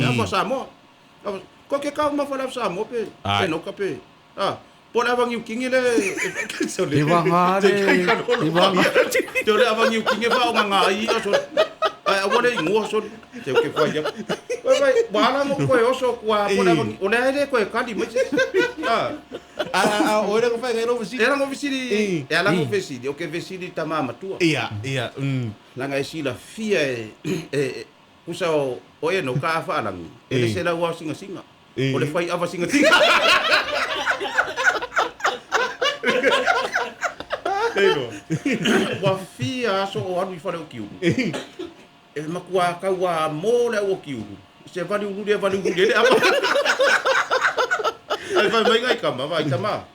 apa Samoa. Ko ke ka ma fala Samoa pe. Se no ka pe. Por abang yu king le. Evaga de. Evaga. Tole abang yu king fa nga ai so. Ai awale ngo so. Te ke fa ya. Vai bala mo ko oso kwa por abang ole le ko ka di me. Ora ko fa ga ofisi. Era ofisi. Ela ofisi. O ke ofisi ta mama tua. Ia. Langa e sila fia usa o e no ka fa lang. Ele se la wa singa. O le fai ava singa. Pero wa fia so o anu fa le kiu. E makua ka wa mo le o kiu. Se va lu de apa. Ai vai mai ngai kama vai tama.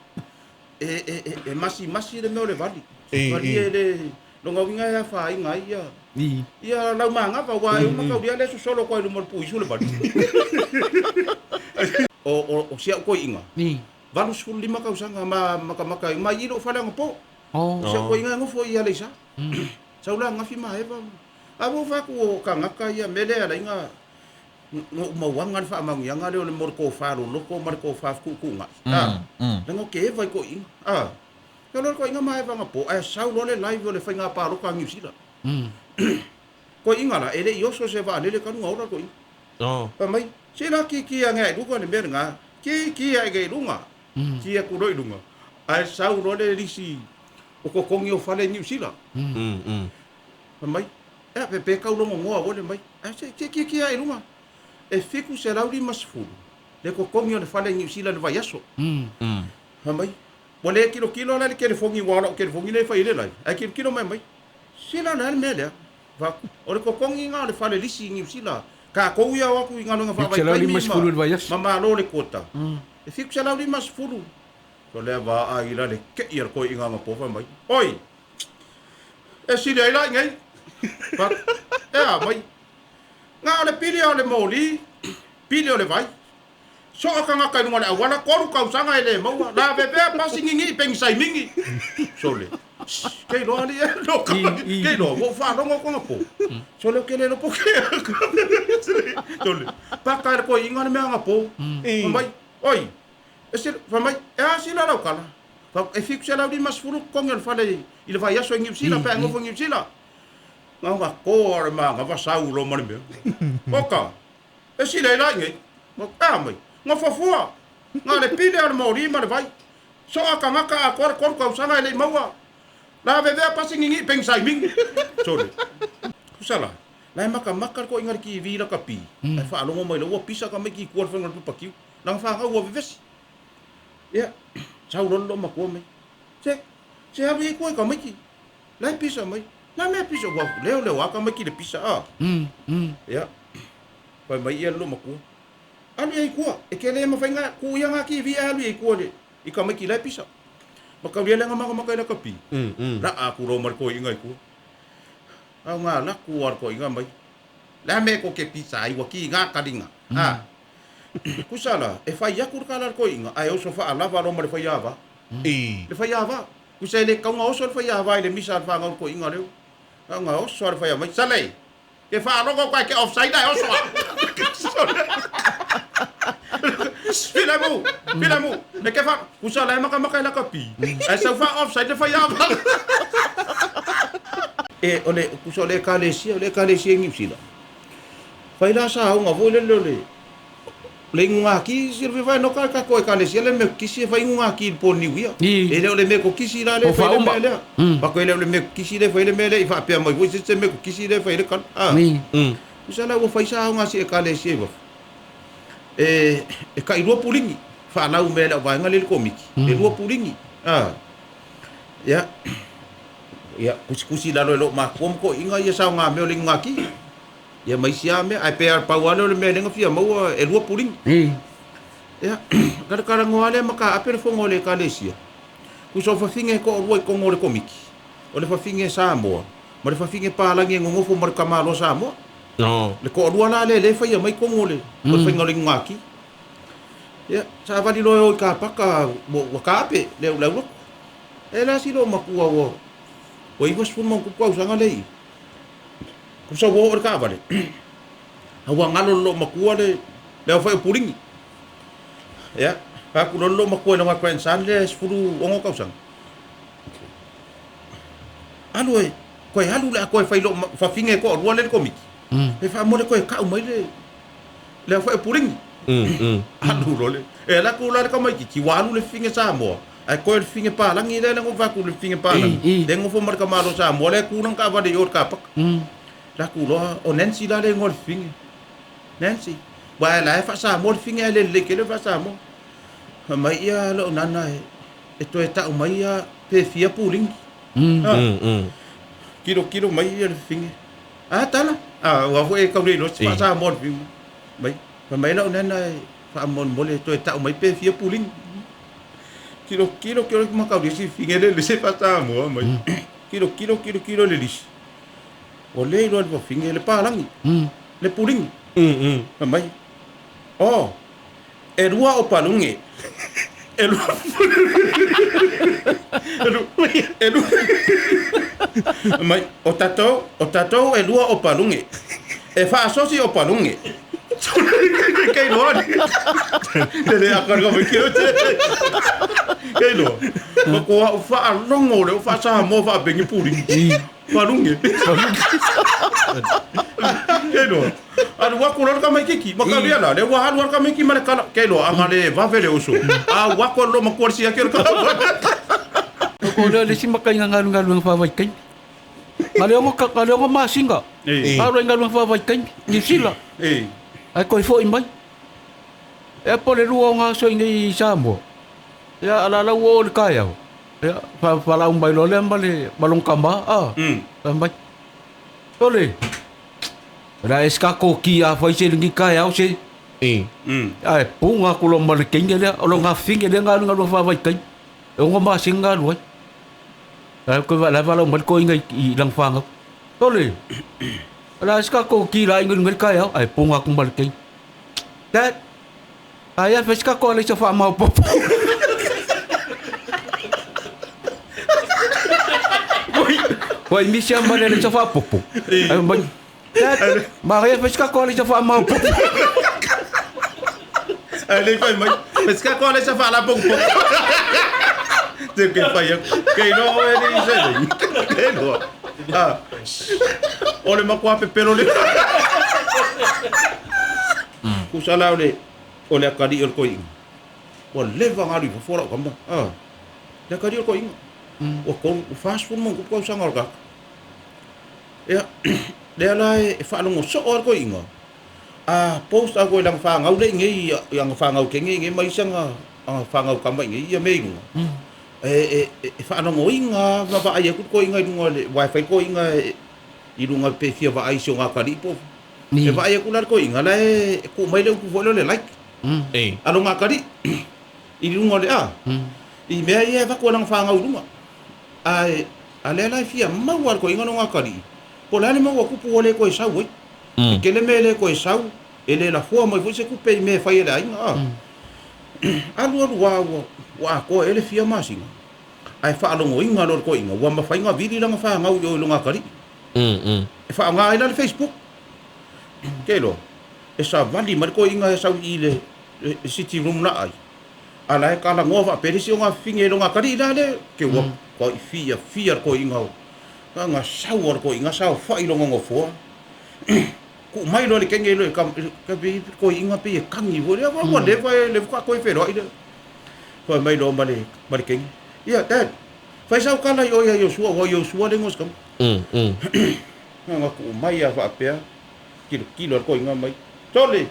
Masi le meu le vali. Vali ele no ngawinga ya fa inga ia. Ia lau manga pa wa eu makau dia le solo ko lu mo pui su le vali. O sia ko inga. Valu sul lima kau sanga maka mai ilo fala ngopo. Sia ko inga ngofo ia le sa. Saula ngafi ma eva. Abo fa ko kangaka ia mele ala inga no mawangan fa mangu yang ale le mor ko fa lo ko mar ko fa ku nga. Lengo ke vai ko inga. Kalau ko inga mai va ngapo sau lo le live le fa nga pa lo ka ngi sila. Ko inga la ele yo so se va le ka nu ora ko inga. Pa mai sila ki nga du ko le mer nga. Ki ai ga lunga. Ki ku roi lunga. Ai sau lo le risi. O ko kongi o fa le ngi sila. Pa mai pe ka lo mo o le mai. Se ki ai lunga. E fiku se lauri masfulu. Le ko kongi o le fa le ngi sila le vai aso. Pa mai Wale kilo la ke fongi wala ke fongi le fa ile la. Ai kilo mai. Sila na mele. Va ore ko kongi nga le fa le lisi ngi sila. Ka ko ia wa ku ngalo nga fa vai. Sila mas fulu le vayas. Mama lo le kota. E fiku sila li mas fulu. So le va ai la le ke ir ko inga nga po fa mai. Oi. E sila ila ngai. Va. Mai. Nga le pili o le moli. Pili o le vai. So ka nga kai ngona wala ko ka usanga ele mo la bebe passing ngi peng sai mingi so le ke lo ali lo ke lo mo fa lo mo ko po so le ke le lo po ke so le pa ka ko inga me nga po mai oi ese fa mai si la lo kala fa e fixe la di mas furu ko ngel fa le il va ya so ngi sila pa ngo fo ngi sila nga ko ma nga va sa u lo mo me poka ese le la ngi mo ka mai nga fofua nga le pide al mori ma le vai so aka ngaka a kor ka usanga le maua la bebe passing ngi peng sai ming so le kusala la maka ko ingar ki vila kapi ai fa longo mai lo pisa ka mai ki kor fa ngal pakiu lang fa ka wo vives ya chau lo ma ko mai se abi ko ka mai ki la pisa mai la me pisa wa le wa ka mai ki le pisa ya pa mai ia lo ma ko ali ai kuwa e kele ma fainga ku yang aki vi ali ai kuwa de I ka mai ki lai pisa maka dia la maka la kapi la aku ro mar ko ingai ku au nga la ku war ko inga mai la me ko ke pisa ai wa ki nga kadinga kusala e fa ya kur kala ko inga ai o so fa ala va ro mar fa ya va le fa ya va kusele ka nga o so fa ya va le misa fa nga ko inga le nga o so fa ya mai sale ke fa ro ko ke offside ai o so Filamu. Ne ke fa kusala maka la kapi. Ai sa fa offside fa ya ba. Ole kusole kalesia ngi sila. Fa ila sa nga vo le. Le nga ki sirve vai no ka ko kalesia le me kisi fa nga ki po ni wi. Ele ole me ko kisi la le fa le. Ba ko ele me kisi le fa le me le fa pe mo wi se me ko kisi le fa le kan. Kusala wo fa sa nga si kalesia ba. E ka irua pulingi fa lau me la vai ngali komiki e rua pulingi ya kusi la lo ma ko inga ya sa nga me le ngaki ya mai sia me ai pe pa wa le me le ngafia mo e rua pulingi ya kara ngole maka aper fo ngole kalesia kuso fa finge ko rua ko ngole komiki o le fa finge sa mo ma le fa finge pa la ngi ngofo mar kamalo sa mo no le ko rua la le fa ya mai ko ngole ko fa ngole ngaki ya sa va di lo ka paka wa ka pe le ela si lo makua wo o i was fu mo ku usanga le ku sa wo ka vale Hawa ngalo lo makua le fa puring. Ya, aku lo makua le ngakuen san le furu ongo kausang. Anu koe halu le koe fai lo fa finge ko rua le komiki. E fa mo le koe ka mai le fa puring. Anu lo le. E la ku la ka mai ki walu le finge sa mo. Ai koe le finge pa langi le ngo fa ku le finge pa lang. Le ngo fo mar ka malo sa mo le ku nang ka va de yor ka pak. La ku lo o Nancy la le ngol finge. Nancy. Ba la fa sa mo finge le ke le fa sa mo. Mai ia lo nana e to ta mai ia pe fia puling. Kilo mai ia le finge. Tala. Wa fo e ka ri lo sa mo finge. Mai lo nana fa mo le to ta mai pe fia puling. Kilo maka disi finge le se fa sa mo mai. Kilo le dis. O le lo le finge le pa langi. Le puling. Mai. Oh. E rua o palunge. E rua. Mai, o tatou e rua o palunge. E fa asosi o palunge. Kei loa ni. Tere akar ka mikiro te. Kei loa. Ko fa longo le fa sa mo fa bengi puling. Palunge. Kei loa. Anu wa kolor ka mai kiki, maka dia la, le wa halu ka mai ki mana kala, kelo angale va vele uso. Wa ko lo makor sia kero ka. Ko le si makai ngalung fa vai kai. Ngale ngo masinga. Aro ngalung fa vai kai, ni sila. Ai ko fo imbai. E po le ruo nga so ngi sambo. Ya ala wo le kaya. Ya fa la umbai lo le mbale balong kamba. Tambai. Tole. Ra eska ko ki a foi se ngi kai au se. Ai punga ku lo mal kinge le lo nga finge le nga fa vai kai. O ngo ma singa lo. Ai ko va la lo mal ko ngai i lang fa nga. Tole. Ra eska ko ki la ngi kai au ai punga ku mal kinge. Dat ai a eska ko le se fa ma po. Oi mi chama le se fa popo. Ai Maria fez cacola e já foi mal. Ele foi mais. Fez cacola e já fala pouco. Tem que fazer. Quem não é de quem não. Olha uma coapa pelo ali. Kusala olha kadi el koing. Olha leva ngari fora kamba. Le kadi el koing. O kon fast food mo ko sangal ka. Ya. Dia lai fa no so or ko inga post ako lang fa ngau le ngi yang fa ngau ke ngi mai sanga fa ngau ka mai ngi ya mei fa no inga va ba ai ko inga ngole wifi ko inga i lunga pe fia va ai so nga ka li po e va ai ko lar ko inga lai ko mai le ko volo le like ano nga ka li i lunga le i me ai va ko lang fa ngau lunga ai ale lai fia ma war ko inga no nga ka li po lani mo wa kupu ole ko isau oi ke le mele ko isau ele la fo mo se kupe me fa ele ai alu wa ko ele fia masinga ai fa lo inga lo ko inga wa ma fa inga vidi lang fa ngau yo lunga kari fa nga ina le Facebook ke lo esa vali mar ko inga sa ile city room na ai ala ka la ngova perisi nga finge lunga kari la le ke wa ko fia ko inga nga sauor ko inga sau fa ilo ngo fo ku mai lo le kenge lo ka bi ko inga pe kangi wo le wa le ko fe ro ide ko mai lo mali keng ya dad fa sau kala yo yo suwa le ngos kam nga ku mai ya fa pe kilo ko inga mai tole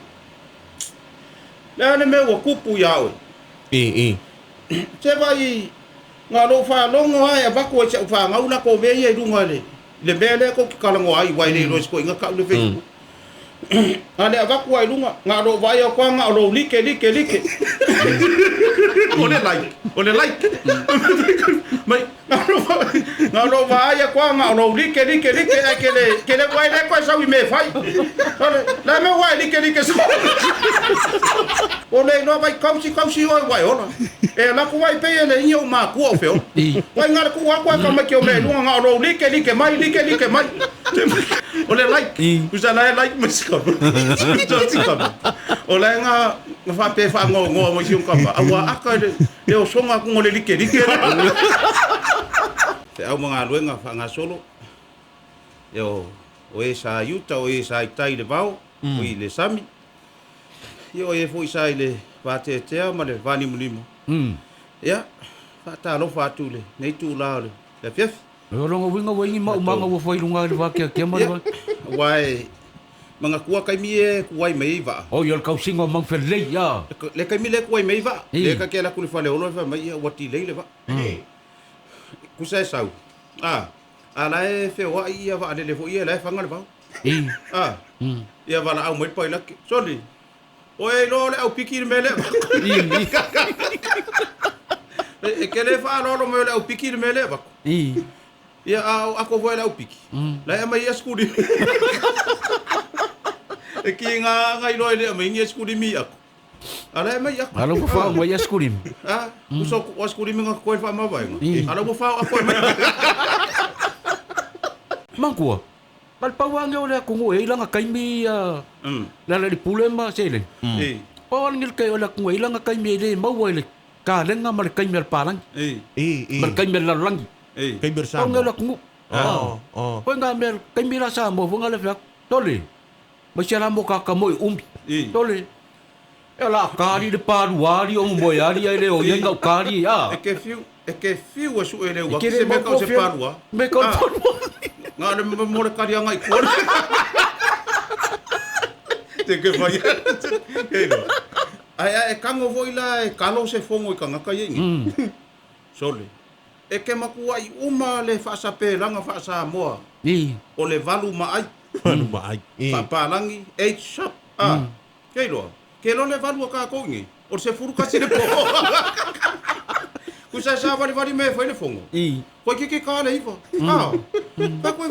la ne me wo kupu ya o che vai nga lo fa longo ai ba ko che fa nga una ko ve ye dunga le bele ko kala ngo ai wai le ro ko nga ka le Facebook ale ba ko ai dunga nga lo vai ko nga lo like ole like mai nga lo vai ko nga lo like ai ke le wai le ko sa wi me fai la me wai like so ole no vai kausi oi wai ona e la ko vai pe le nyo ma ko fe wai nga ko wa ka ma ke o me lunga nga lo like mai O le like. Kusa la like masika. O la nga fa pe fa ngo mo si un kapa. Awa aka le o songa ko le like. Te au mga luenga fa nga solo. Yo o e sa yuta o e sa itai le vau. O i le sami. Yo e fo isa le va te ma le vani mulimo. Ya. Fa ta lo fa tu le. Nei tu la le. Le fief. O longa winga wingi ma umanga wo foi lunga le va ke ma. Wai mga kua kai mi e kuai mei va. O yo kau singo mang fe le ya. Le kai mi le kuai mei va. Le ka ke la kuli fa le olo fa mai wati le va. Kusa sau. Ala e fe wa ia va le fo ia le fa ngal va. Ia va la au mai pai la. Sorry. Oi lo le au piki me le. E ke le fa lo me le au piki me le va. Ia ako voa la au piki. La e mai skudi. E ki nga ilo le mai ngi skudi mi ako. Ala e mai ako. Ala ko fa mai skudi. Uso o skudi mi nga ko fa ma vai. Ala ko fa ako mai. Mangkua. Pal pawange ole ko ngoi langa kai mi la le pule ma sele. Pawan ngil kai ole ko ngoi langa kai mi le ma wai le ka lenga mar kai mi palang. Mar kai mi la lang. Kai bersama. Kau ngelak ngu. Kau ngambil kai mi rasa mo bunga le flak. Tole. Masya mo kakamoi Tole. Ela kari depan wari om boyari ai le o yenga kari ya. E ke fiu o su ele wa se me ka se parua. Me ka parua. Nga le mo le kari ngai ko. Te ke vai. Kelo. Ai kango voila e kalo se fongo i kanga kai ngi. Sole. E ke makuai uma le whaasa pēranga whaasa moa. O le valu maai. Valu maai. Palangi, H-sharp. Kei loa. Ke lo le valu a kā kongi. O se furu kasi le po. Kusa sa wali me whai le fongo. Koi ke kā le iwa. Ka koe